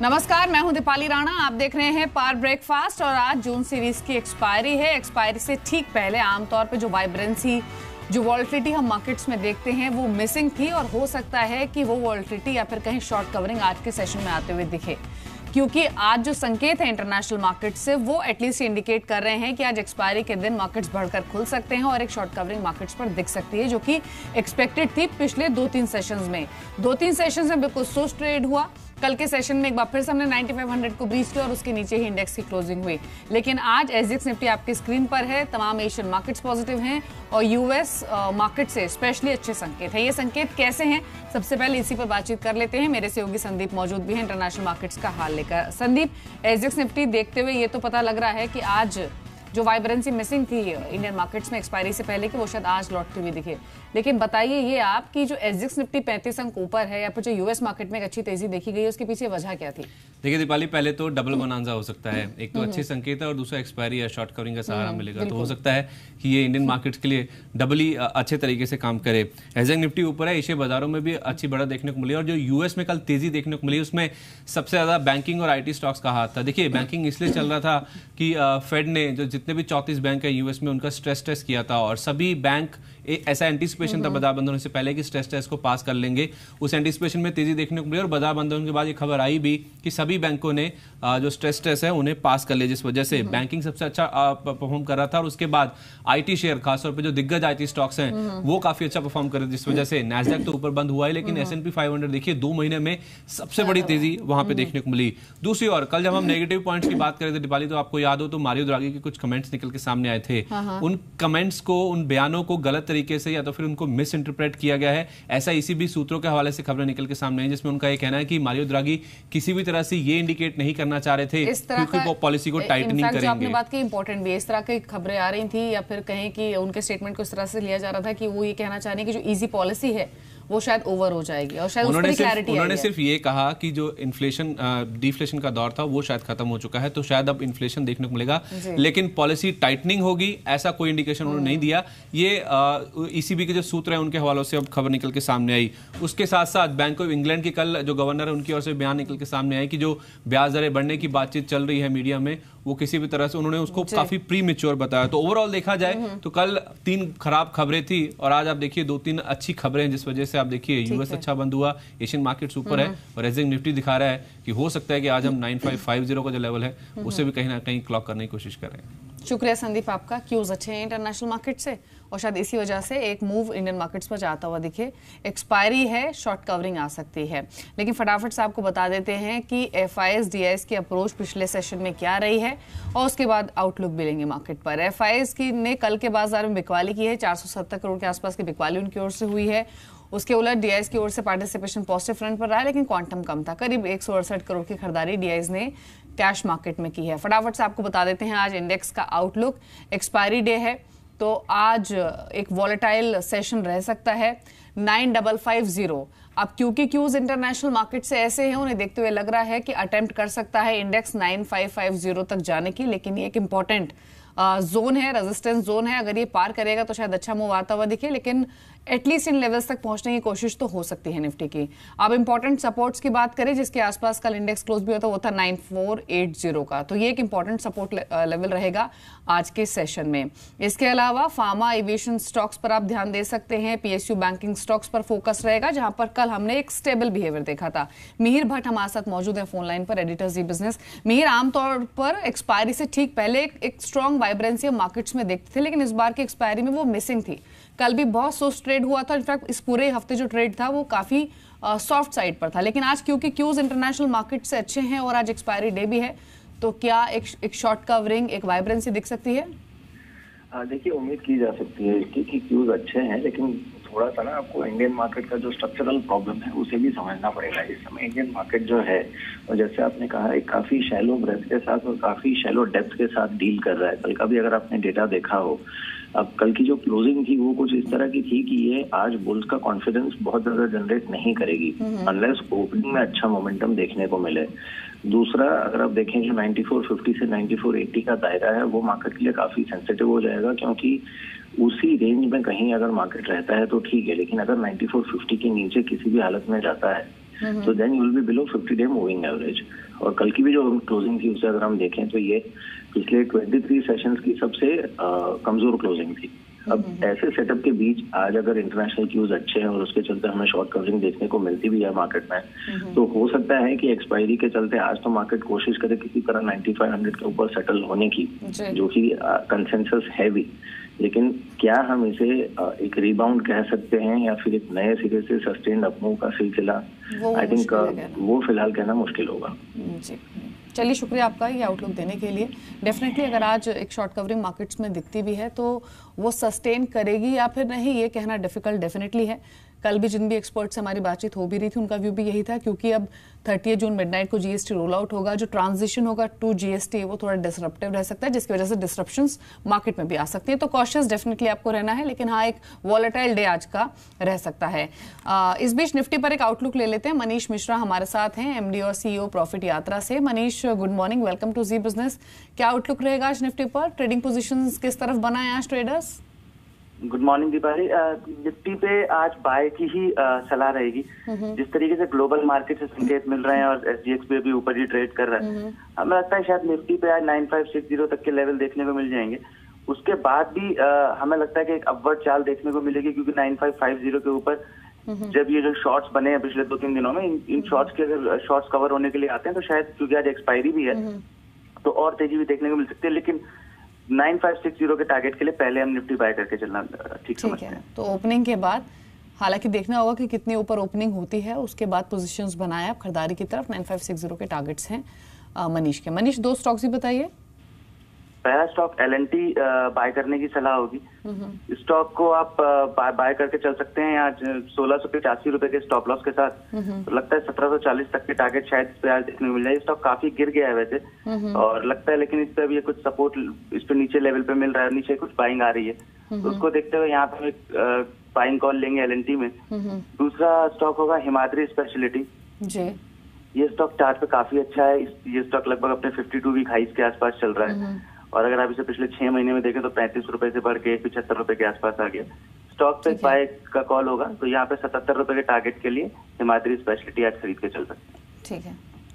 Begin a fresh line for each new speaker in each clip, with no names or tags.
नमस्कार, मैं हूं दीपाली राणा। आप देख रहे हैं पार ब्रेकफास्ट और आज जून सीरीज की एक्सपायरी है। एक्सपायरी से ठीक पहले आमतौर पे जो वाइब्रेंसी, जो वॉलेटिलिटी हम मार्केट्स में देखते हैं वो मिसिंग थी और हो सकता है कि वो वॉलेटिलिटी या फिर कहीं शॉर्ट कवरिंग आज के सेशन में आते हुए दिखे, क्योंकि आज जो संकेत है इंटरनेशनल मार्केट से वो एटलीस्ट इंडिकेट कर रहे हैं कि आज एक्सपायरी के दिन मार्केट्स बढ़कर खुल सकते हैं और एक शॉर्ट कवरिंग मार्केट्स पर दिख सकती है, जो कि एक्सपेक्टेड थी। पिछले 2-3 सेशंस में बिल्कुल सुस्त ट्रेड हुआ। कल के सेशन में एक बार फिर से हमने 9500 को ब्रीच किया और उसके नीचे ही इंडेक्स की क्लोजिंग हुई। लेकिन आज एसजीएक्स निफ्टी आपकी स्क्रीन पर है, तमाम एशियन मार्केट्स पॉजिटिव हैं और यूएस मार्केट से स्पेशली अच्छे संकेत हैं। ये संकेत कैसे हैं, सबसे पहले इसी पर बातचीत कर लेते हैं। मेरे सहयोगी संदीप मौजूद भी हैं इंटरनेशनल मार्केट्स का हाल लेकर। संदीप, एसजीएक्स निफ्टी देखते हुए ये तो पता लग रहा है कि आज जो वाइब्रेंसी मिसिंग थी इंडियन मार्केट्स में एक्सपायरी से पहले कि वो शायद आज लौटती हुई दिखे। लेकिन बताइए ये आपकी जो एसजीएक्स निफ्टी 35 अंक ऊपर है या फिर जो यूएस मार्केट में एक अच्छी तेजी देखी गई है, उसके पीछे वजह क्या थी?
देखिए दीपाली, पहले तो डबल बोनांजा हो सकता है। एक तो अच्छे संकेत है और दूसरा एक्सपायरी या शॉर्ट कवरिंग का सहारा मिलेगा, तो हो सकता है कि ये इंडियन मार्केट्स के लिए डबली अच्छे तरीके से काम करे। एसजीएक्स निफ्टी ऊपर है, एशिया बाजारों में भी अच्छी बढ़त देखने को मिली और जो यूएस में कल तेजी देखने को मिली उसमें सबसे ज्यादा बैंकिंग और आईटी स्टॉक्स का हाथ था। देखिए बैंकिंग इसलिए चल रहा था कि फेड ने जो जितने भी 34 बैंक है यूएस में उनका स्ट्रेस टेस्ट किया था और सभी बैंक ऐसा एंटीसिपेशन था बाजार बंद होने से पहले कि स्ट्रेस टेस्ट को पास कर लेंगे। उस एंटीसिपेशन में तेजी देखने को मिली और बाजार बंद होने के बाद ये खबर आई भी कि सभी बैंकों ने जो स्ट्रेस टेस्ट है उन्हें पास कर लिया, जिस वजह से बैंकिंग सबसे अच्छा परफॉर्म कर रहा था। और उसके बाद आईटी शेयर, खासतौर पर जो दिग्गज आईटी स्टॉक्स हैं वो काफी अच्छा परफॉर्म कर रहे थे, जिस वजह से नैस्डैक तो ऊपर बंद हुआ है, लेकिन S&P 500 देखिए 2 महीने में सबसे बड़ी तेजी वहां पे देखने को मिली। दूसरी ओर कल जब हम नेगेटिव पॉइंट्स की बात कर रहे थे दीपाली, तो आपको याद हो तो मारियो द्रागी के कुछ कमेंट्स निकल के सामने आए थे। उन कमेंट्स को, उन बयानों को गलत तरीके से या तो फिर उनको मिस इंटरप्रेट किया गया है, ऐसा ECB सूत्रों के हवाले से खबरें निकल के सामने हैं, जिसमें उनका ये कहना है कि मारियो द्रागी किसी भी तरह से ये इंडिकेट नहीं करना चाह रहे थे क्योंकि वो पॉलिसी को टाइटनिंग करेंगे।
आपने बात की इंपॉर्टेंट भी, इस तरह की खबरें आ रही थी या फिर कहें कि उनके स्टेटमेंट को इस तरह से लिया जा रहा था कि वो ये कहना चाह रहे हैं कि जो ईजी पॉलिसी है वो शायद ओवर हो जाएगी और शायद उन्होंने
सिर्फ ये कहा कि जो इन्फ्लेशन डिफ्लेशन का दौर था वो शायद खत्म हो चुका है, तो शायद अब इन्फ्लेशन देखने को मिलेगा, लेकिन पॉलिसी टाइटनिंग होगी ऐसा कोई इंडिकेशन उन्होंने नहीं दिया। ये ECB के जो सूत्र हैं उनके हवालों से अब खबर निकल के सामने आई। उसके साथ साथ बैंक ऑफ इंग्लैंड की कल जो गवर्नर है उनकी ओर से बयान निकल के सामने आए कि जो ब्याज दरें बढ़ने की बातचीत चल रही है मीडिया में, वो किसी भी तरह से उन्होंने उसको काफी प्री मैच्योर बताया। तो ओवरऑल देखा जाए तो कल 3 खराब खबरें थी और आज आप देखिए 2-3 अच्छी खबरें हैं, जिस वजह से आप देखिए यूएस अच्छा बंद हुआ, एशियन मार्केट्स ऊपर है और एसजीएक्स निफ्टी दिखा रहा है कि हो सकता है कि आज हम 9550 का जो लेवल है उसे भी कहीं ना कहीं क्लॉक करने की कोशिश कर रहे हैं।
शुक्रिया संदीप आपका। क्यूज अच्छे हैं इंटरनेशनल मार्केट से और शायद इसी वजह से एक मूव इंडियन मार्केट्स पर जाता हुआ दिखे। एक्सपायरी है, शॉर्ट कवरिंग आ सकती है, लेकिन फटाफट से आपको बता देते हैं कि FIs DIs की अप्रोच पिछले सेशन में क्या रही है और उसके बाद आउटलुक भी लेंगे मार्केट पर। FIs की ने कल के बाजार में बिकवाली की है, 470 करोड़ के आसपास की बिकवाली उनकी ओर से हुई है। उसके उलट DIs की ओर से पार्टिसिपेशन पॉजिटिव फ्रंट पर रहा है, लेकिन क्वांटम कम था। करीब 168 करोड़ की खरीदारी DIs ने कैश मार्केट में की है। फटाफट से आपको बता देते हैं आज इंडेक्स का आउटलुक। एक्सपायरी डे है तो आज एक वॉलेटाइल सेशन रह सकता है। 9550 अब क्योंकि क्यूज इंटरनेशनल मार्केट से ऐसे हैं, उन्हें देखते हुए लग रहा है कि अटेम्प्ट कर सकता है इंडेक्स 9550 तक जाने की, लेकिन ये एक इंपॉर्टेंट जोन है, रेजिस्टेंस जोन है। अगर ये पार करेगा तो शायद अच्छा मूव आता हुआ दिखे, लेकिन एटलीस्ट इन लेवल्स तक पहुंचने की कोशिश तो हो सकती है निफ्टी की। अब इंपॉर्टेंट सपोर्ट्स की बात करें जिसके आसपास कल इंडेक्स क्लोज भी होता वो था 9480 का, तो ये एक इंपॉर्टेंट सपोर्ट लेवल रहेगा आज के सेशन में। इसके अलावा फार्मा एविएशन स्टॉक्स पर आप ध्यान दे सकते हैं। PSU बैंकिंग स्टॉक्स पर फोकस रहेगा, जहां पर कल हमने एक स्टेबल बिहेवियर देखा था। मिहिर भट्ट हमारे साथ मौजूद है फोन लाइन पर, एडिटर जी बिजनेस। मिहिर, आमतौर पर एक्सपायरी से ठीक पहले एक स्ट्रॉन्ग वाइब्रेंसी मार्केट्स में देखते थे, लेकिन इस बार की एक्सपायरी में वो मिसिंग थी। कल भी बहुत सुस्त ट्रेड हुआ था, इनफैक्ट इस पूरे हफ्ते जो ट्रेड था वो काफी सॉफ्ट साइड पर था, लेकिन आज क्योंकि क्यूज इंटरनेशनल मार्केट से अच्छे हैं और आज एक्सपायरी डे भी है, तो क्या एक शॉर्ट कवरिंग, एक वाइब्रेंसी दिख सकती है?
देखिए, उम्मीद की जा सकती है इसकी कि क्यूज अच्छे हैं, लेकिन थोड़ा सा ना आपको इंडियन मार्केट का जो स्ट्रक्चरल प्रॉब्लम है उसे भी समझना पड़ेगा। इस समय इंडियन मार्केट जो है, और जैसे आपने कहा, एक काफी शैलो ब्रेथ के साथ और काफी शैलो डेप्थ के साथ डील कर रहा है। कल का भी अगर आपने डेटा देखा हो, अब कल की जो क्लोजिंग थी वो कुछ इस तरह की थी कि ये आज बुल्स का कॉन्फिडेंस बहुत ज्यादा जनरेट नहीं करेगी अनलेस ओपनिंग में अच्छा मोमेंटम देखने को मिले। दूसरा, अगर आप देखें जो 9450 से 9480 का दायरा है वो मार्केट के लिए काफी सेंसिटिव हो जाएगा, क्योंकि उसी रेंज में कहीं अगर मार्केट रहता है तो ठीक है, लेकिन अगर 9450 के नीचे किसी भी हालत में जाता है तो then you will be below 50-day moving average. और कल की भी जो क्लोजिंग थी उसे अगर हम देखें तो ये पिछले 23 सेशंस की सबसे कमजोर क्लोजिंग थी। अब ऐसे सेटअप के बीच आज अगर इंटरनेशनल क्यूज अच्छे हैं और उसके चलते हमें शॉर्ट कवरिंग देखने को मिलती भी है मार्केट में, तो हो सकता है कि एक्सपायरी के चलते आज तो मार्केट कोशिश करे किसी तरह 9500 के ऊपर सेटल होने की, जो कि कंसेंसस है भी। लेकिन क्या हम इसे एक रिबाउंड कह सकते हैं या फिर एक नए सिरे से सस्टेन्ड अपमूव का सिलसिला, आई थिंक वो फिलहाल कहना मुश्किल होगा।
जी, चलिए शुक्रिया आपका ये आउटलुक देने के लिए। डेफिनेटली अगर आज एक शॉर्ट कवरिंग मार्केट्स में दिखती भी है तो वो सस्टेन करेगी या फिर नहीं, ये कहना डिफिकल्ट डेफिनेटली है। कल भी जिन भी एक्सपर्ट से हमारी बातचीत हो भी रही थी उनका व्यू भी यही था, क्योंकि अब 30 जून मिडनाइट को जीएसटी रोल आउट होगा, जो ट्रांजिशन होगा टू जीएसटी वो थोड़ा डिसरप्टिव रह सकता है, जिसकी वजह से डिसरप्शंस मार्केट में भी आ सकती है। तो कॉशियस डेफिनेटली आपको रहना है, लेकिन हाँ एक वॉलेटाइल डे आज का रह सकता है। इस बीच निफ्टी पर एक आउटलुक ले लेते हैं। मनीष मिश्रा हमारे साथ हैं, एमडी और सीईओ प्रॉफिट यात्रा से। Manish, good morning, welcome to Zee business. क्या आउटलुक रहेगा आज निफ्टी पर? ट्रेडिंग पोजीशंस किस तरफ बनाए आज traders?
Good morning Deepali. Nifty पे आज बाय की ही सलाह रहेगी। जिस तरीके से ग्लोबल मार्केट से संकेत मिल रहे हैं और एसजीएक्स पे भी ऊपर ही ट्रेड कर रहा है, हमें लगता है शायद निफ्टी पे आज 9560 तक के लेवल देखने को मिल जाएंगे। उसके बाद भी हमें लगता है कि एक अपवर्ड चाल देखने को मिलेगी, क्योंकि 9550 के ऊपर जब ये जो शॉर्ट्स बने हैं पिछले 2-3 दिनों में, इन शॉर्ट्स के अगर शॉर्ट्स कवर होने के लिए आते हैं तो शायद, क्योंकि आज एक्सपायरी भी है तो और तेजी भी देखने को मिल सकती है। लेकिन 9560 के टारगेट के लिए पहले हम निफ्टी बाय करके चलना ठीक समझते हैं।
तो ओपनिंग के बाद हालांकि देखना होगा कि कितनी ऊपर ओपनिंग होती है, उसके बाद पोजीशंस बनाए आप खरीदारी की तरफ। 9560 के टारगेट्स हैं मनीष के। मनीष, दो स्टॉक्स ही बताइए।
पहला स्टॉक L&T बाय करने की सलाह होगी। स्टॉक को आप बाय करके चल सकते हैं आज 1685 रुपए के स्टॉप लॉस के साथ। तो लगता है 1740 तक के टारगेट शायद इस पे आज देखने को मिल जाए। स्टॉक काफी गिर गया है वैसे, और लगता है लेकिन इस पे भी कुछ सपोर्ट इस पे नीचे लेवल पे मिल रहा है, नीचे कुछ बाइंग आ रही है, तो उसको देखते हुए यहाँ पे बाइंग कॉल लेंगे L&T में। दूसरा स्टॉक होगा हिमाद्री स्पेशलिटी जी। ये स्टॉक चार्ट पे काफी अच्छा है। ये स्टॉक लगभग अपने 52 वीक हाइस के आसपास चल रहा है, और अगर आप इसे पिछले 6 महीने में देखें तो 35 रुपए से बढ़ के 75 रुपए के आसपास आ गया। स्टॉक पे बाय का कॉल होगा, तो यहाँ पे 77 रुपए के टारगेट के लिए हिमाद्री स्पेशलिटी आज खरीद के चल सकते हैं।
ठीक है,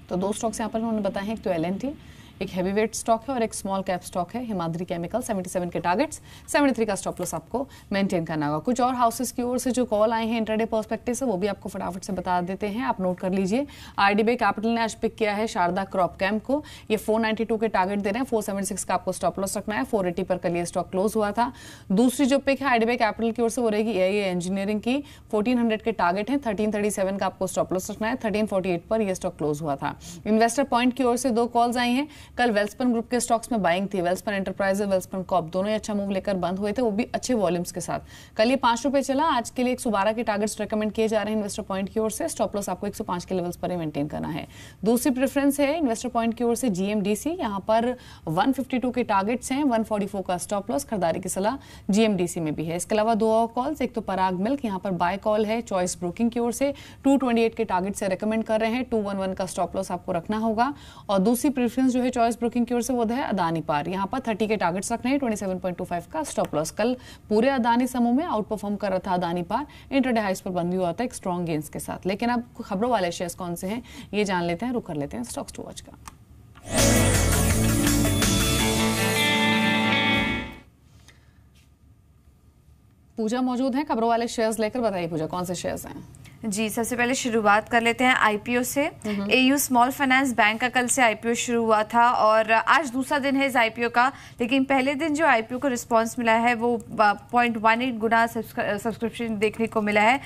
तो दो स्टॉक्स यहाँ पर उन्होंने बताए हैं, एक तो L&T, एक हैवी वेट स्टॉक है और एक स्मॉल कैप स्टॉक है हिमाद्री केमिकल। 77 के टारगेट्स, 73 का स्टॉप लॉस आपको मेंटेन करना होगा। कुछ और हाउसेस की ओर से जो कॉल आए हैं इंट्राडे पर्सपेक्टिव से, वो भी आपको फटाफट से बता देते हैं, आप नोट कर लीजिए। IDBI कैपिटल ने आज पिक किया है शारदा क्रॉपकेम को। ये 492 के टारगेट दे रहे हैं, 476 का आपको स्टॉप लॉस रखना है। 480 पर कल ये स्टॉक क्लोज हुआ था। दूसरी जो पिक है IDBI कैपिटल की ओर से वो रहेगी AIA इंजीनियरिंग की। 1400 के टारगेट है, 1337 का आपको स्टॉप लॉस रखना है। 1348 पर यह स्टॉक क्लोज हुआ था। इन्वेस्टर पॉइंट की ओर से दो कॉल्स आई हैं। कल वेल्सपन ग्रुप के स्टॉक्स में बाइंग थी। वेल्सपन एंटरप्राइजेज, वेल्सपन कॉर्प दोनों ही अच्छा मूव लेकर बंद हुए थे, वो भी अच्छे वॉल्यूम्स के साथ। कल ये 5 रुपए चला। आज के लिए 112 के टारगेट्स रेकमेंड किए जा रहे हैं इन्वेस्टर पॉइंट की ओर से। स्टॉप लॉस आपको 105 के लेवल्स पर ही मेंटेन करना है। दूसरी प्रेफरेंस है इन्वेस्टर पॉइंट की ओर से GMDC। यहाँ पर 152 के टारगेट्स हैं, 144 का स्टॉप लॉस। खरीदारी की सलाह GMDC में भी है। इसके अलावा दो और कॉल्स, एक तो पराग मिल्क, यहाँ पर बाय कॉल है चॉइस ब्रोकिंग की ओर से। 228 के टारगेट से रेकमेंड कर रहे हैं। 211 का स्टॉप लॉस आपको रखना होगा। और दूसरी प्रेफरेंस जो है चॉइस ब्रोकिंग की ओर से वो है अदानी पार। यहाँ पर 30 के टारगेट्स रखने हैं, 27.25 का स्टॉप लॉस। कल पूरे अदानी समूह में आउट परफॉर्म कर रहा था अदानी पार, इंट्राडे हाइस पर बंद हुआ था एक स्ट्रॉन्ग गेन्स के साथ। लेकिन अब खबरों वाले शेयर्स कौन से हैं ये जान लेते हैं, रुक कर लेते हैं स्टॉक्स टू वॉच का। पूजा मौजूद है खबरों वाले शेयर्स लेकर। बताइए पूजा, कौन से शेयर्स हैं?
जी, सबसे पहले शुरुआत कर लेते हैं आईपीओ से। एयू स्मॉल फाइनेंस बैंक का कल से आईपीओ शुरू हुआ था और आज दूसरा दिन है इस आईपीओ का। लेकिन पहले दिन जो आईपीओ को रिस्पांस मिला है वो 0.18 गुना सब्सक्रिप्शन देखने को मिला है।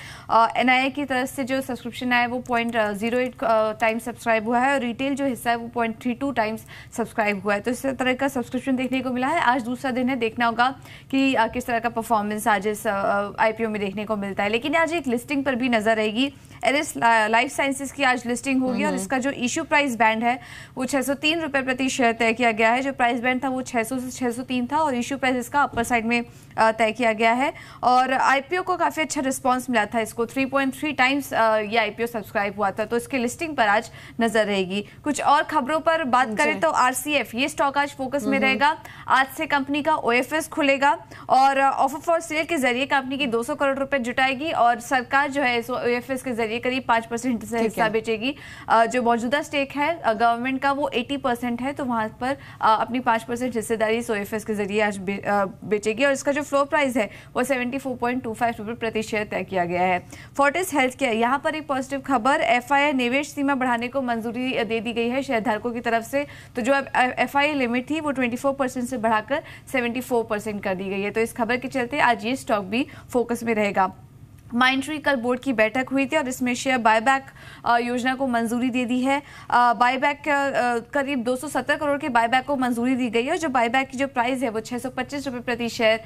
एनआईए की तरफ से जो सब्सक्रिप्शन आया है वो 0.08 टाइम्स सब्सक्राइब हुआ है और रिटेल जो हिस्सा है वो 0.32 टाइम्स सब्सक्राइब हुआ है। तो इस तरह का सब्सक्रिप्शन देखने को मिला है। आज दूसरा दिन है, देखना होगा कि किस तरह का परफॉर्मेंस आज इस आईपीओ में देखने को मिलता है। लेकिन आज एक लिस्टिंग पर भी नजर एरिस लाइफ साइंसेज की आज लिस्टिंग होगी और इसका जो इश्यू प्राइस बैंड है वो 603 रुपए प्रति शेयर तय किया गया है। जो प्राइस बैंड था वो 600 से 603 था और इश्यू प्राइस इसका अपर साइड में तय किया गया है। और आईपीओ को काफी अच्छा रिस्पांस मिला था, इसको 3.3 टाइम्स ये आईपीओ सब्सक्राइब हुआ था, तो इसके लिस्टिंग पर आज नजर रहेगी। कुछ और खबरों पर बात करें तो आरसीएफ ये स्टॉक आज फोकस में रहेगा। आज से कंपनी का ओएफएस खुलेगा और ऑफर फॉर सेल के जरिए कंपनी की 200 करोड़ रुपए जुटाएगी और सरकार जो है इस ओएफएस के जरिए जरिए करीब 5% से हिस्सा बेचेगी। जो मौजूदा स्टेक है गवर्नमेंट का वो 80% है, तो वहां पर अपनी 5% हिस्सेदारी सोएफएस के जरिए आज बेचेगी और इसका जो फ्लोर प्राइस है वो 74.25 रुपये प्रति शेयर तय किया गया है। फोर्टिस हेल्थ केयर, यहाँ पर एक पॉजिटिव खबर, एफआईआई निवेश सीमा बढ़ाने को मंजूरी दे दी गई है शेयरधारकों की तरफ से। तो जो एफआईआई लिमिट थी वो 24% से बढ़ाकर 74% कर दी गई है। तो इस खबर के चलते आज ये स्टॉक भी फोकस में रहेगा। माइंडट्री कल बोर्ड की बैठक हुई थी और इसमें शेयर बायबैक योजना को मंजूरी दे दी है। बायबैक करीब 270 करोड़ के बायबैक को मंजूरी दी गई है और जो बायबैक की जो प्राइस है वो 625 रुपये प्रति शेयर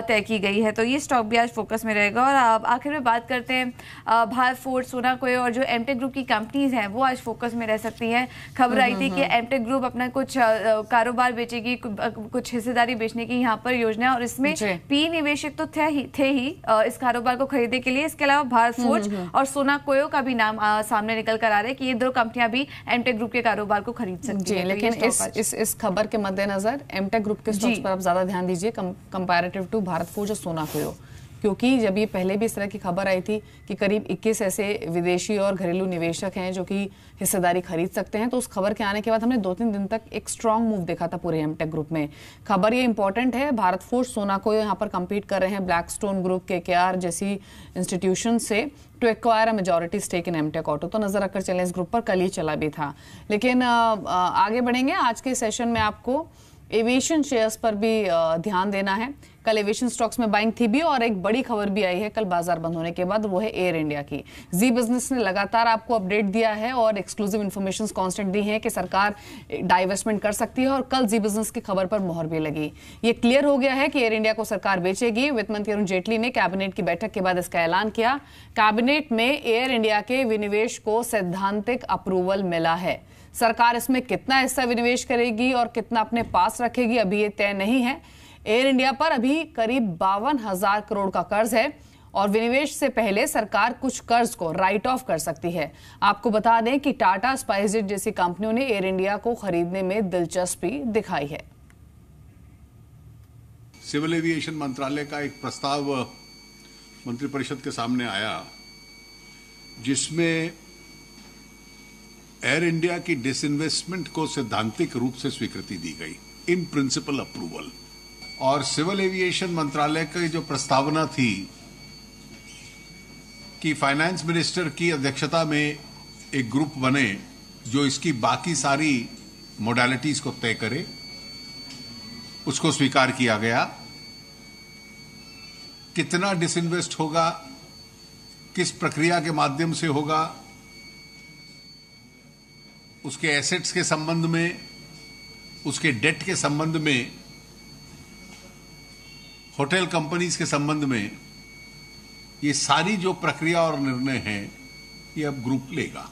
तय की गई है। तो ये स्टॉक भी आज फोकस में रहेगा। और आखिर में बात करते हैं भारत फोर्ज, सोनाकोय और जो एमटेक ग्रुप की कंपनीज हैं वो आज फोकस में रह सकती हैं। खबर आई थी कि एमटेक ग्रुप अपना कुछ कारोबार बेचेगी, कुछ हिस्सेदारी बेचने की यहाँ पर योजना है और इसमें पी निवेशक तो थे ही इस कारोबार को खरीदने के लिए। इसके अलावा भारत फोर्ज और सोनाकोयो का भी नाम सामने निकल कर आ रहा है कि ये दो कंपनियां भी एमटेक ग्रुप के कारोबार को खरीद सकती हैं।
लेकिन इस खबर के मद्देनजर एमटेक ग्रुप के स्टॉक्स पर आप ज्यादा ध्यान दीजिए कंपैरेटिव टू भारत फोर्ज और सोनाकोयो, क्योंकि जब ये पहले भी इस तरह की खबर आई थी कि करीब 21 ऐसे विदेशी और घरेलू निवेशक हैं जो कि हिस्सेदारी खरीद सकते हैं, तो उस खबर के आने के बाद हमने 2-3 दिन तक एक स्ट्रांग मूव देखा था पूरे एमटेक ग्रुप में। खबर ये इंपॉर्टेंट है, भारत फोर्ज, सोनाकोयो यहाँ पर कम्पीट कर रहे हैं ब्लैकस्टोन ग्रुप, केकेआर जैसी इंस्टीट्यूशन से to acquire a majority stake in Amtek Auto. तो नजर रखकर चलें, इस ग्रुप पर कल ही चला भी था। लेकिन आगे बढ़ेंगे, आज के सेशन में आपको एविएशन शेयर्स पर भी ध्यान देना है। कल एविएशन स्टॉक्स में बाइंग थी भी और एक बड़ी खबर भी आई है कल बाजार बंद होने के बाद, वो है एयर इंडिया की। जी बिजनेस ने लगातार आपको अपडेट दिया है और एक्सक्लूसिव इन्फॉर्मेशन कांस्टेंट दी है कि सरकार डाइवेस्टमेंट कर सकती है और कल जी बिजनेस की खबर पर मोहर भी लगी। ये क्लियर हो गया है कि एयर इंडिया को सरकार बेचेगी। वित्त मंत्री अरुण जेटली ने कैबिनेट की बैठक के बाद इसका ऐलान किया। कैबिनेट में एयर इंडिया के विनिवेश को सैद्धांतिक अप्रूवल मिला है। सरकार इसमें कितना हिस्सा विनिवेश करेगी और कितना अपने पास रखेगी अभी ये तय नहीं है। एयर इंडिया पर अभी करीब 52,000 करोड़ का कर्ज है और विनिवेश से पहले सरकार कुछ कर्ज को राइट ऑफ कर सकती है। आपको बता दें कि टाटा, स्पाइसजेट जैसी कंपनियों ने एयर इंडिया को खरीदने में दिलचस्पी दिखाई है।
सिविल एविएशन मंत्रालय का एक प्रस्ताव मंत्रिपरिषद के सामने आया जिसमें एयर इंडिया की डिसइन्वेस्टमेंट को सैद्धांतिक रूप से स्वीकृति दी गई, इन प्रिंसिपल अप्रूवल। और सिविल एविएशन मंत्रालय की जो प्रस्तावना थी कि फाइनेंस मिनिस्टर की अध्यक्षता में एक ग्रुप बने जो इसकी बाकी सारी मोडालिटीज को तय करे, उसको स्वीकार किया गया। कितना डिसइन्वेस्ट होगा, किस प्रक्रिया के माध्यम से होगा, उसके एसेट्स के संबंध में, उसके डेट के संबंध में, होटल कंपनीज के संबंध में, ये सारी जो प्रक्रिया और निर्णय हैं ये अब ग्रुप लेगा।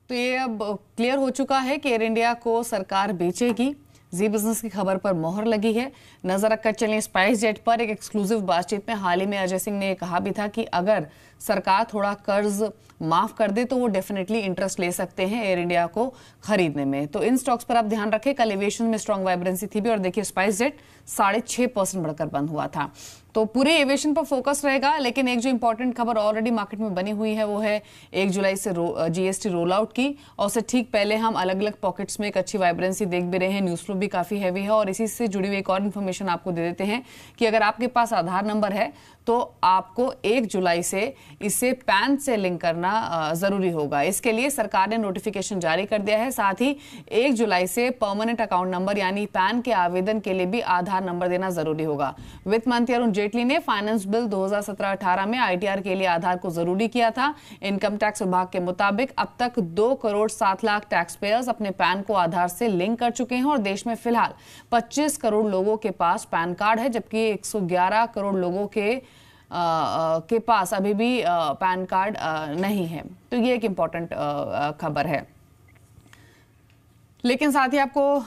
तो ये अब क्लियर हो चुका है कि एयर इंडिया को सरकार बेचेगी। जी बिजनेस की खबर पर मोहर लगी है। नजर रखकर चलें स्पाइसजेट पर। एक एक्सक्लूसिव बातचीत में हाल ही में अजय सिंह ने कहा भी था कि अगर सरकार थोड़ा कर्ज माफ कर दे तो वो डेफिनेटली इंटरेस्ट ले सकते हैं एयर इंडिया को खरीदने में। तो इन स्टॉक्स पर आप ध्यान रखें। कल एविएशन में स्ट्रॉन्ग वाइब्रेंसी थी भी और देखिए स्पाइसजेट 6.5% बढ़कर बंद हुआ था। तो पूरे एविएशन पर फोकस रहेगा। लेकिन एक जो इंपॉर्टेंट खबर ऑलरेडी मार्केट में बनी हुई है वो है 1 जुलाई से जीएसटी रोल आउट की, और उससे ठीक पहले हम अलग अलग पॉकेट्स में एक अच्छी वाइब्रेंसी देख भी रहे हैं। न्यूज फ्लो भी काफी हैवी है और इसी से जुड़ी हुई एक और इन्फॉर्मेशन आपको दे देते हैं कि अगर आपके पास आधार नंबर है तो आपको 1 जुलाई से इसे पैन से लिंक करना जरूरी होगा। इसके लिए सरकार ने नोटिफिकेशन जारी कर दिया है। साथ ही 1 जुलाई से परमानेंट अकाउंट नंबर यानी पैन के आवेदन के लिए भी आधार नंबर देना जरूरी होगा। वित्त मंत्री अरुण जेटली ने फाइनेंस बिल 2017-18 में आईटीआर के लिए आधार को जरूरी किया था। इनकम टैक्स विभाग के मुताबिक अब तक 2 करोड़ 7 लाख टैक्स पेयर्स अपने पैन को आधार से लिंक कर चुके हैं और देश में फिलहाल 25 करोड़ लोगों के पास पैन कार्ड है, जबकि 111 करोड़ लोगों के पास अभी भी पैन कार्ड नहीं है। तो ये एक इंपॉर्टेंट खबर है। लेकिन साथ ही आपको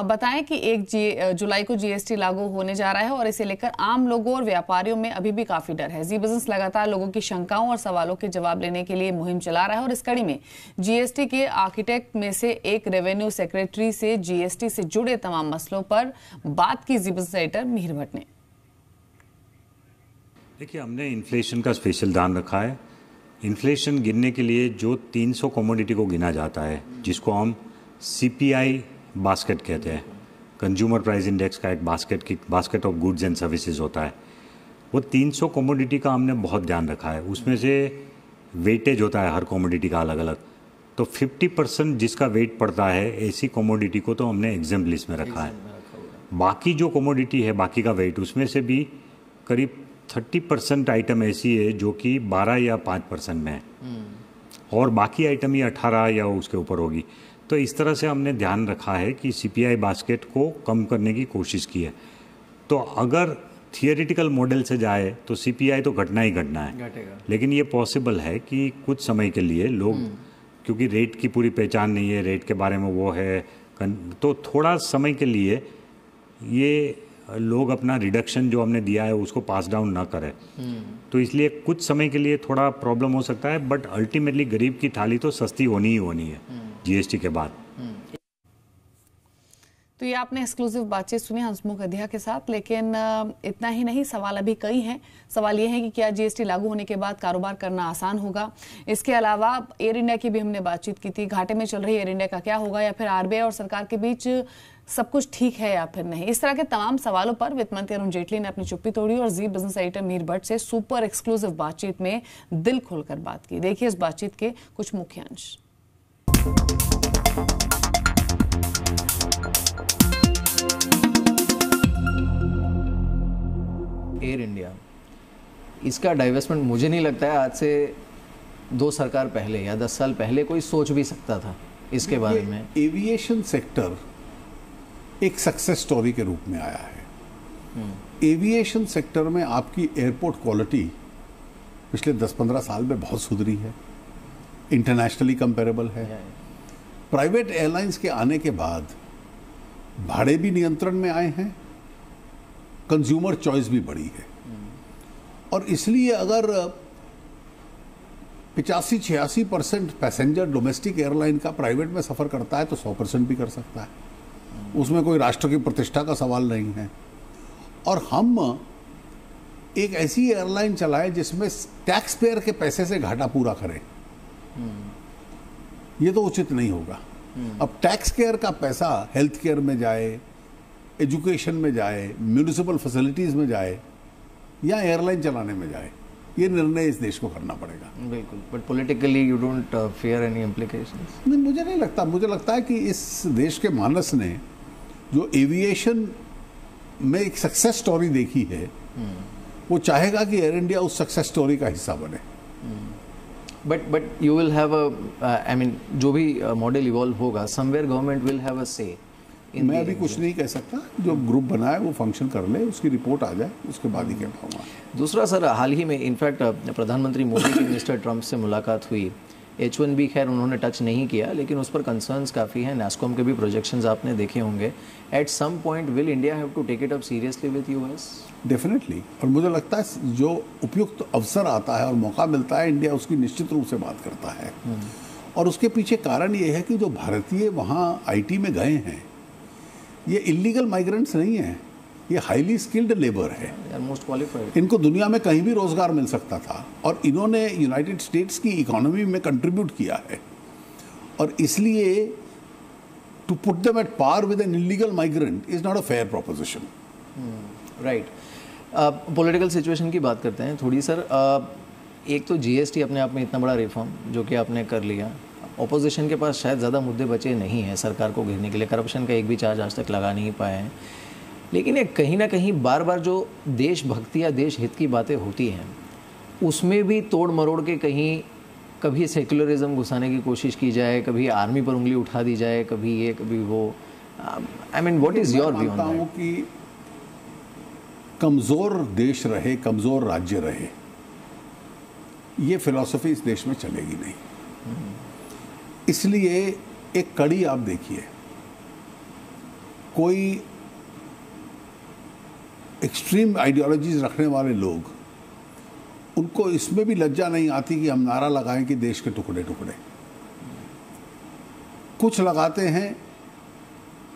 बताएं कि 1 जुलाई को जीएसटी लागू होने जा रहा है और इसे लेकर आम लोगों और व्यापारियों में अभी भी काफी डर है। जी बिजनेस लगातार लोगों की शंकाओं और सवालों के जवाब लेने के लिए मुहिम चला रहा है और इस कड़ी में जीएसटी के आर्किटेक्ट में से एक रेवेन्यू सेक्रेटरी से जीएसटी से जुड़े तमाम मसलों पर बात की जी बिजनेस एडिटर मिहिर भट्ट ने।
देखिए, हमने इन्फ्लेशन का स्पेशल ध्यान रखा है। इन्फ्लेशन गिनने के लिए जो 300 कमोडिटी को गिना जाता है, जिसको हम CPI बास्केट कहते हैं, कंज्यूमर प्राइस इंडेक्स का एक basket of goods and services होता है, वो 300 कमोडिटी का हमने बहुत ध्यान रखा है। उसमें से वेटेज होता है हर कमोडिटी का अलग अलग, तो 50% जिसका वेट पड़ता है ऐसी कमोडिटी को तो हमने एग्जाम लिस्ट में रखा है। बाकी जो कमोडिटी है, बाकी का वेट, उसमें से भी करीब 30% आइटम ऐसी है जो कि 12 या 5% में है, और बाकी आइटम ये 18 या उसके ऊपर होगी। तो इस तरह से हमने ध्यान रखा है कि CPI बास्केट को कम करने की कोशिश की है। तो अगर थियोरेटिकल मॉडल से जाए तो CPI तो घटना ही घटना है, लेकिन ये पॉसिबल है कि कुछ समय के लिए लोग, क्योंकि रेट की पूरी पहचान नहीं है, रेट के बारे में वो है, तो थोड़ा समय के लिए ये लोग अपना रिडक्शन जो हमने दिया है उसको पास डाउन ना करें। तो इसलिए कुछ समय के लिए थोड़ा प्रॉब्लम हो सकता है, बट अल्टीमेटली गरीब की थाली तो सस्ती होनी ही होनी है GST के बाद।
तो ये आपने एक्सक्लूसिव बातचीत सुनी हंसमुख अधिया के साथ, लेकिन इतना ही नहीं, सवाल अभी कई हैं। सवाल ये है कि क्या GST लागू होने के बाद कारोबार करना आसान होगा। इसके अलावा एयर इंडिया की भी हमने बातचीत की थी, घाटे में चल रही एयर इंडिया का क्या होगा, या फिर RBI और सरकार के बीच सब कुछ ठीक है या फिर नहीं। इस तरह के तमाम सवालों पर वित्त मंत्री अरुण जेटली ने अपनी चुप्पी तोड़ी और जी बिजनेस एडिटर मीर भट्ट से सुपर एक्सक्लूसिव बातचीत में दिल खोलकर बात की। देखिए इस बातचीत के कुछ मुख्य अंश।
एयर इंडिया, इसका डाइवेस्टमेंट मुझे नहीं लगता है आज से 2 सरकार पहले या 10 साल पहले कोई सोच भी सकता था इसके बारे में।
एविएशन सेक्टर एक सक्सेस स्टोरी के रूप में आया है। एविएशन सेक्टर में आपकी एयरपोर्ट क्वालिटी पिछले 10-15 साल में बहुत सुधरी है, इंटरनेशनली कंपेरेबल है। प्राइवेट एयरलाइंस के आने के बाद भाड़े भी नियंत्रण में आए हैं, कंज्यूमर चॉइस भी बढ़ी है, और इसलिए अगर 85-86% पैसेंजर डोमेस्टिक एयरलाइन का प्राइवेट में सफ़र करता है तो 100% भी कर सकता है, उसमें कोई राष्ट्र की प्रतिष्ठा का सवाल नहीं है। और हम एक ऐसी एयरलाइन चलाएं जिसमें टैक्स पेयर के पैसे से घाटा पूरा करें, ये तो उचित नहीं होगा। अब टैक्स केयर का पैसा हेल्थ केयर में जाए, एजुकेशन में जाए, म्यूनिसिपल फैसिलिटीज में जाए, या एयरलाइन चलाने में जाए, ये निर्णय इस देश को करना पड़ेगा।
बिल्कुल, but politically you don't fair any implications?
नहीं, मुझे नहीं लगता। मुझे लगता है कि इस देश के मानस ने जो एविएशन में एक सक्सेस स्टोरी देखी है, वो चाहेगा कि एयर इंडिया उस सक्सेस स्टोरी का हिस्सा बने।
But you will have I mean जो भी मॉडल इवॉल्व होगा, somewhere government will have a से।
मैं अभी कुछ नहीं कह सकता, जो ग्रुप बना है वो फंक्शन कर ले, उसकी रिपोर्ट आ जाए, उसके बाद ही कह पाऊंगा।
दूसरा सर, हाल ही में इनफैक्ट प्रधानमंत्री मोदी की मिस्टर ट्रंप से मुलाकात हुई। H1B खैर उन्होंने टच नहीं किया, लेकिन उस पर कंसर्न्स काफ़ी हैं। NASSCOM के भी प्रोजेक्शंस आपने देखे होंगे। At some point will India have to take it up seriously with US?
Definitely, और मुझे लगता है जो उपयुक्त अवसर आता है और मौका मिलता है, इंडिया उसकी निश्चित रूप से बात करता है। और उसके पीछे कारण ये है कि जो भारतीय वहाँ IT में गए हैं, ये इलीगल माइग्रेंट्स नहीं हैं, ये हाईली स्किल्ड लेबर है,
मोस्ट क्वालिफाइड।
इनको दुनिया में कहीं भी रोजगार मिल सकता था, और इन्होंने यूनाइटेड स्टेट्स की इकोनॉमी में कंट्रीब्यूट किया है, और इसलिए to put them at par with an illegal migrant is not a fair proposition.
Right. Political situation की बात करते हैं थोड़ी सर। एक तो GST अपने आप में इतना बड़ा रिफॉर्म जो कि आपने कर लिया, ऑपोजिशन के पास शायद ज़्यादा मुद्दे बचे नहीं हैं सरकार को घेरने के लिए, करप्शन का एक भी चार्ज आज तक लगा नहीं पाए हैं। लेकिन ये कहीं ना कहीं बार बार जो देशभक्ति या देश हित की बातें होती हैं, उसमें भी तोड़ मरोड़ के कहीं कभी सेक्युलरिज्म घुसाने की कोशिश की जाए, कभी आर्मी पर उंगली उठा दी जाए, कभी ये कभी वो। I mean what is your view on that?
कि कमज़ोर देश रहे, कमज़ोर राज्य रहे, ये फिलॉसफी इस देश में चलेगी नहीं। इसलिए एक कड़ी आप देखिए, कोई एक्सट्रीम आइडियोलॉजीज रखने वाले लोग, उनको इसमें भी लज्जा नहीं आती कि हम नारा लगाएं कि देश के टुकड़े टुकड़े। कुछ लगाते हैं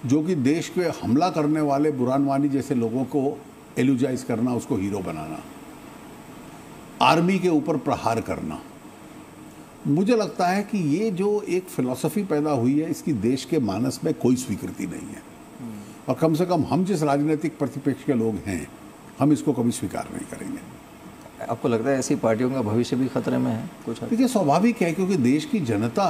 जो कि देश पे हमला करने वाले बुरहान वानी जैसे लोगों को एलुजाइज करना, उसको हीरो बनाना। आर्मी के ऊपर प्रहार करना, मुझे लगता है कि ये जो एक फिलॉसफी पैदा हुई है इसकी देश के मानस में कोई स्वीकृति नहीं है, और कम से कम हम जिस राजनीतिक प्रतिपक्ष के लोग हैं हम इसको कभी स्वीकार नहीं करेंगे।
आपको लगता है ऐसी पार्टियों का भविष्य भी खतरे में है कुछ?
देखिए, स्वाभाविक है, क्योंकि देश की जनता,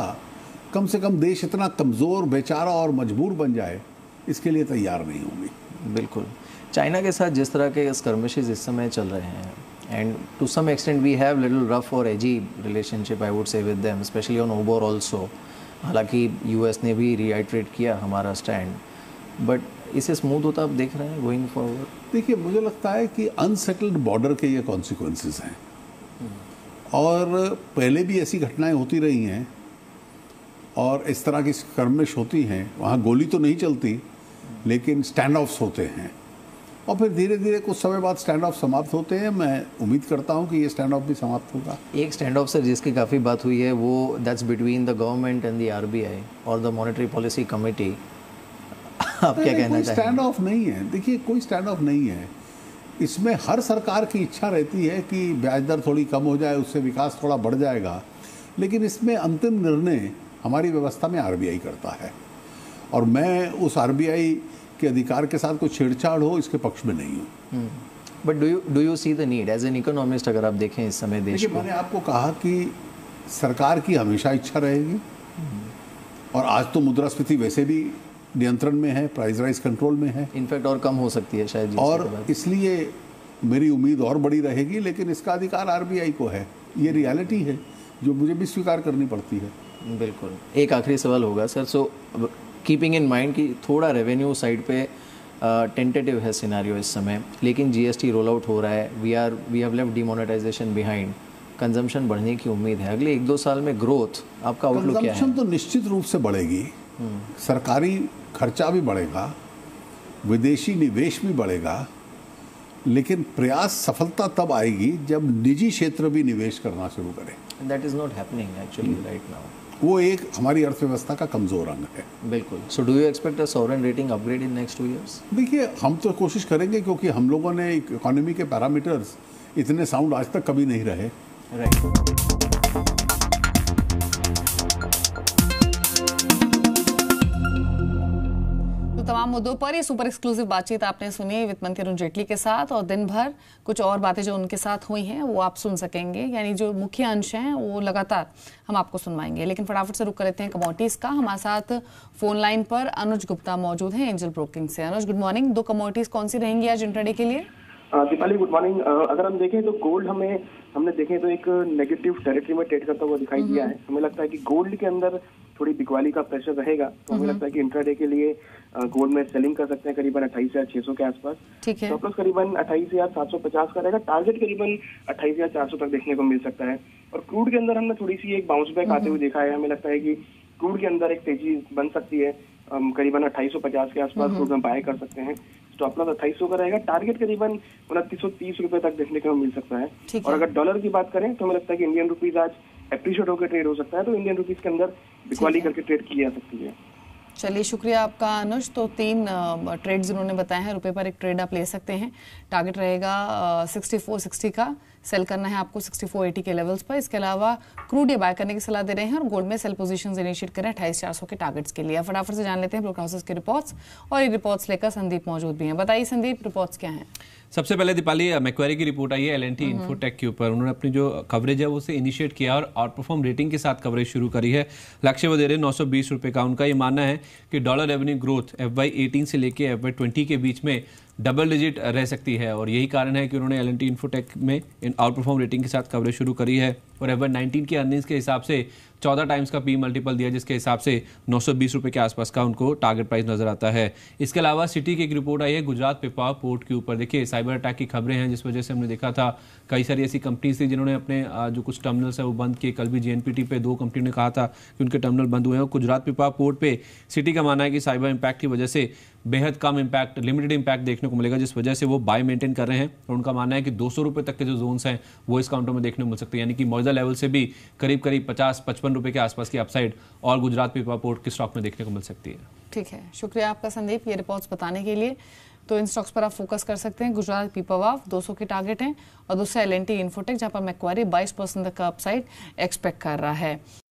कम से कम देश इतना कमज़ोर, बेचारा और मजबूर बन जाए इसके लिए तैयार नहीं होंगी।
बिल्कुल। चाइना के साथ जिस तरह के स्कर्मिशेस इस समय चल रहे हैं, and to some extent we have little rough और edgy relationship I would say with them, especially on over also. हालांकि यूएस ने भी रीआइट्रेट किया हमारा स्टैंड, बट इसे स्मूथ होता आप देख रहे हैं गोइंग फॉरवर्ड? देखिए,
मुझे लगता है कि अनसेटल्ड बॉर्डर के ये कॉन्सिक्वेंसेस हैं, और पहले भी ऐसी घटनाएं होती रही हैं और इस तरह की स्कर्मिश होती हैं। वहाँ गोली तो नहीं चलती लेकिन स्टैंड ऑफ्स होते हैं, और फिर धीरे धीरे कुछ समय बाद स्टैंड ऑफ समाप्त होते हैं। मैं उम्मीद करता हूं कि ये स्टैंड ऑफ भी समाप्त होगा।
एक स्टैंड ऑफ सर जिसकी काफ़ी बात हुई है वो that's between the government and the RBI और द मॉनेटरी पॉलिसी कमेटी। आप क्या कहना चाहेंगे?
स्टैंड ऑफ नहीं है। देखिए, कोई स्टैंड ऑफ नहीं है। इसमें हर सरकार की इच्छा रहती है कि ब्याज दर थोड़ी कम हो जाए, उससे विकास थोड़ा बढ़ जाएगा, लेकिन इसमें अंतिम निर्णय हमारी व्यवस्था में आरबीआई करता है, और मैं उस आरबीआई के अधिकार के साथ कोई छेड़छाड़ हो इसके पक्ष में नहीं हूँ।
But do you see the need as an economist? अगर आप देखें इस समय देश को,
मैंने आपको कहा कि सरकार की हमेशा इच्छा रहेगी, और आज तो मुद्रास्फीति वैसे भी नियंत्रण में है, प्राइस राइज कंट्रोल में है,
इनफैक्ट और कम हो सकती है शायद,
और इसलिए मेरी उम्मीद और बड़ी रहेगी। लेकिन इसका अधिकार आरबीआई को है, ये रियलिटी है जो मुझे भी स्वीकार करनी पड़ती है।
बिल्कुल। एक आखिरी सवाल होगा sir, so keeping in mind कि थोड़ा रेवेन्यू साइड पे टेंटेटिव है सिनारियो इस समय, लेकिन जीएसटी रोल आउट हो रहा है, we have left demonetization behind, consumption बढ़ने की उम्मीद है। अगले 1-2 साल में ग्रोथ आपका आउटलुक क्या है?
कंजम्पशन तो निश्चित रूप से बढ़ेगी, सरकारी खर्चा भी बढ़ेगा, विदेशी निवेश भी बढ़ेगा, लेकिन प्रयास सफलता तब आएगी जब निजी क्षेत्र भी निवेश करना शुरू करे।
That is not happening actually right now.
वो एक हमारी अर्थव्यवस्था का कमजोर अंग है।
बिल्कुल। So do you expect a sovereign rating upgrade in next 2 years?
देखिए, हम तो कोशिश करेंगे, क्योंकि हम लोगों ने इकोनॉमी के पैरामीटर्स इतने साउंड आज तक कभी नहीं रहे।
राइट।
तमाम मुद्दों पर ये सुपर एक्सक्लूसिव बातचीत आपने सुनी वित्त मंत्री अरुण जेटली के साथ, और दिन भर कुछ और बातें जो उनके साथ हुई हैं वो आप सुन सकेंगे, यानी जो मुख्य अंश हैं वो लगातार हम आपको सुनवाएंगे। लेकिन फटाफट से रुक कर लेते हैं कमोडिटीज का। हमारे साथ फोन लाइन पर अनुज गुप्ता मौजूद हैं एंजल ब्रोकिंग से। अनुज, गुड मॉर्निंग। 2 कमोडिटीज कौन सी रहेंगी आज इंट्राडे के लिए?
Deepali, good morning. अगर हम देखें तो गोल्ड हमने देखें तो एक नेगेटिव टेरिटरी में ट्रेड करता हुआ दिखाई दिया है। हमें लगता है कि गोल्ड के अंदर थोड़ी बिकवाली का प्रेशर रहेगा, तो हमें लगता है कि इंट्राडे के लिए गोल्ड में सेलिंग कर सकते हैं करीबन 28,600 के आसपास।
ठीक है।
सरप्लस करीबन 28,750 का रहेगा, टारगेट करीबन 28,400 तक देखने को मिल सकता है। और क्रूड के अंदर हमने थोड़ी सी एक बाउंस बैक आते हुए देखा है। हमें लगता है कि क्रूड के अंदर एक तेजी बन सकती है, करीबन 2850 के आसपास क्रूड में बाय कर सकते हैं। स्टॉप लॉस 2800 का रहेगा, टारगेट करीबन 2930 रुपए तक देखने को मिल सकता है। और अगर डॉलर की बात करें तो हमें लगता है कि इंडियन रुपीज आज एप्रिशिएट होकर ट्रेड हो सकता है, तो इंडियन रुपीज के अंदर बिकवाली करके ट्रेड की जा सकती है।
चलिए, शुक्रिया आपका अनुज। तो 3 ट्रेड्स उन्होंने बताए हैं। रुपए पर एक ट्रेड आप ले सकते हैं, टारगेट रहेगा 6460 का, सेल करना है आपको 6480 के लेवल्स पर। इसके अलावा क्रूड ये बाय करने की सलाह दे रहे हैं, और गोल्ड में सेल पोजीशंस इनिशिएट करें 28,400 के टारगेट्स के लिए। फटाफट से जान लेते हैं ब्रोकर हाउसेस के रिपोर्ट्स, और ये रिपोर्ट्स लेकर संदीप मौजूद भी हैं। बताइए संदीप, रिपोर्ट्स क्या हैं?
सबसे पहले दीपाली, मैक्वेरी की रिपोर्ट आई है एल&टी इन्फोटेक के ऊपर। उन्होंने अपनी जो कवरेज है वो उसे इनिशिएट किया और आउट परफॉर्म रेटिंग के साथ कवरेज शुरू करी है। लक्ष्य वो दे रहे हैं 920 रुपये का। उनका ये मानना है कि डॉलर रेवेन्यू ग्रोथ FY18 से लेके FY20 के बीच में डबल डिजिट रह सकती है, और यही कारण है कि उन्होंने एल&टी इन्फोटेक में आउट परफॉर्म रेटिंग के साथ कवरेज शुरू करी है। और FY19 के अर्निंग्स के हिसाब से 14 टाइम्स का P मल्टीपल दिया, जिसके हिसाब से 920 रुपये के आसपास का उनको टारगेट प्राइस नजर आता है। इसके अलावा सिटी की एक रिपोर्ट आई है गुजरात पिपावाव पोर्ट के ऊपर। देखिए, साइबर अटैक की खबरें हैं, जिस वजह से हमने देखा था कई सारी ऐसी कंपनीज थी जिन्होंने अपने जो कुछ टर्मिनल्स है वो बंद किए। कल भी JNPT पे 2 कंपनी ने कहा था कि उनके टर्मिनल बंद हुए हैं। गुजरात पिपावाव पोर्ट पे सिटी का मानना है कि साइबर इम्पैक्ट की वजह से बेहद कम इम्पैक्ट, लिमिटेड इम्पैक्ट देखने को मिलेगा, जिस वजह से वो बाय मेंटेन कर रहे हैं। और उनका मानना है कि 200 रुपये तक के जो जोन्स हैं वो इस काउंटर में देखने को मिल सकते हैं, यानी कि मौजूदा लेवल से भी करीब 50-55 रुपये के आसपास की अपसाइड और गुजरात पिपावाव पोर्ट के स्टॉक में देखने को मिल सकती है।
ठीक है, शुक्रिया आपका संदीप, ये रिपोर्ट्स बताने के लिए। तो इन स्टॉक्स पर आप फोकस कर सकते हैं। गुजरात पीपावाव 200 के टारगेट हैं और दूसरा L&T इन्फोटेक जहां पर मैक्वारी 22% तक का अपसाइड एक्सपेक्ट कर रहा है।